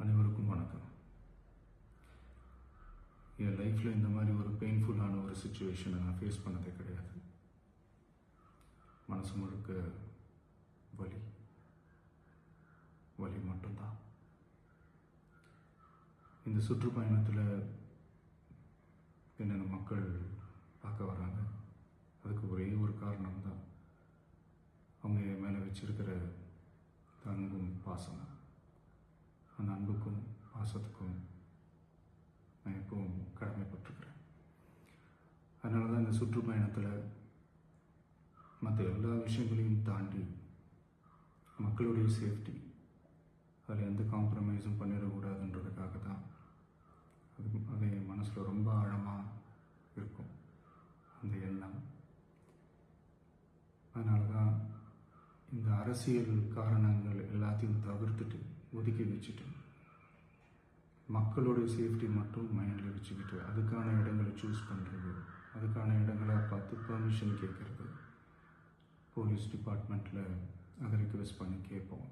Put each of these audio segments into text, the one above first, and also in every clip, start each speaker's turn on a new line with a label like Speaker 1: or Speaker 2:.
Speaker 1: அனைவருக்கும் வணக்கம். என் லைஃப்பில் இந்த மாதிரி ஒரு பெயின்ஃபுல்லான ஒரு சுச்சுவேஷனை நான் ஃபேஸ் பண்ணதே கிடையாது. மனசு முழுக்க வலி வலி மட்டும்தான். இந்த சுற்றுப்பயணத்தில் என்னென்ன மக்கள் பார்க்க வராங்க, அதுக்கு ஒரே ஒரு காரணம் தான், அவங்க என் மேலே வச்சிருக்கிற அன்பும் பாசம். அந்த அன்புக்கும் பாசத்துக்கும் நான் எப்பவும் கடமைப்பட்டிருக்கிறேன். அதனால தான் இந்த சுற்றுப்பயணத்தில் மற்ற எல்லா விஷயங்களையும் தாண்டி மக்களுடைய சேஃப்டி, அதில் எந்த காம்ப்ரமைஸும் பண்ணிடக்கூடாதுன்றதுக்காக தான் அது என் மனசில் ரொம்ப ஆழமாக இருக்கும் அந்த எண்ணம். அதனால தான் இந்த அரசியல் காரணங்கள் எல்லாத்தையும் தவிர்த்துட்டு ஒதுக்கி வச்சுட்டு மக்களோட சேஃப்டி மட்டும் மைண்டில் வச்சுக்கிட்டு அதுக்கான இடங்களை சூஸ் பண்ணுறது, அதுக்கான இடங்களை பார்த்து பெர்மிஷன் கேட்குறது, போலீஸ் டிபார்ட்மெண்ட்டில் அதை ரிக்வெஸ்ட் பண்ணி கேட்போம்.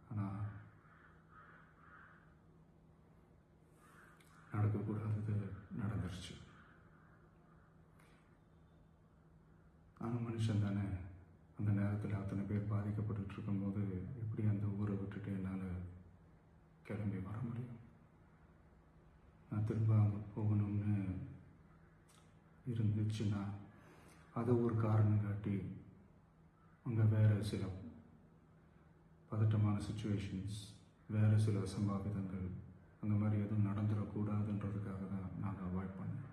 Speaker 1: ஆனால் நடக்கக்கூடாதது நடந்துருச்சு. நானும் மனுஷன் தானே. அந்த நேரத்தில் அத்தனை பேர் பாதிக்கப்பட்டு இருக்கும்போது எப்படி அந்த ஊரை விட்டுட்டு என்னால் கிளம்பி வர முடியும்? நான் திரும்ப அங்கே போகணும்னு இருந்துச்சுன்னா அதை ஒரு காரணம் காட்டி அங்கே வேறு சில பதட்டமான சுச்சுவேஷன்ஸ், வேறு சில சம்பாவிதங்கள், அந்த மாதிரி எதுவும் நடந்துடக்கூடாதுன்றதுக்காக தான் நான் அவாய்ட் பண்ணேன்.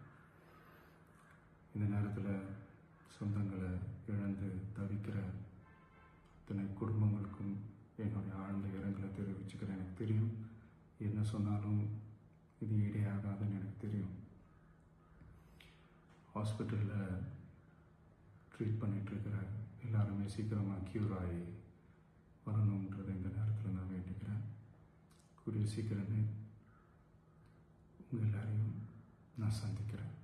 Speaker 1: இந்த நேரத்தில் சொந்தங்களை இழந்து தவிக்கிற அத்தனை குடும்பங்களுக்கும் என்னுடைய ஆழ்ந்த இரங்கலை தெரிவிச்சுக்கிறேன். எனக்கு தெரியும், என்ன சொன்னாலும் இது ஈடேயாகாதுன்னு எனக்கு தெரியும். ஹாஸ்பிட்டலில் ட்ரீட் பண்ணிகிட்ருக்கிற எல்லாருமே சீக்கிரமாக க்யூர் ஆகி வரணுன்றதை இந்த நேரத்தில் நான் வேண்டிக்கிறேன். கூடிய சீக்கிரமே உங்கள் எல்லாரையும் நான் சந்திக்கிறேன்.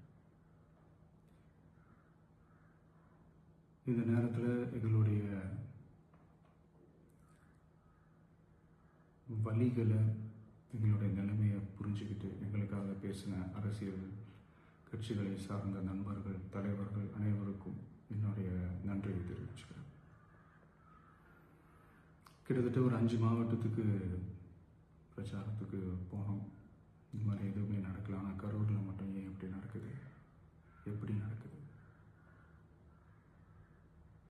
Speaker 1: இந்த நேரத்தில் எங்களுடைய வலிகளை, எங்களுடைய நிலைமையை புரிஞ்சுக்கிட்டு எங்களுக்காக பேசின அரசியல் கட்சிகளை சார்ந்த நண்பர்கள், தலைவர்கள் அனைவருக்கும் என்னுடைய நன்றியை தெரிவிச்சுக்கிறேன். கிட்டத்தட்ட ஒரு 5 மாவட்டத்துக்கு பிரச்சாரத்துக்கு போனோம். இந்த மாதிரி எதுவுமே நடக்கல. ஆனால் கரூரில் மட்டும் ஏன் எப்படி நடக்குது? எப்படி நடக்குது?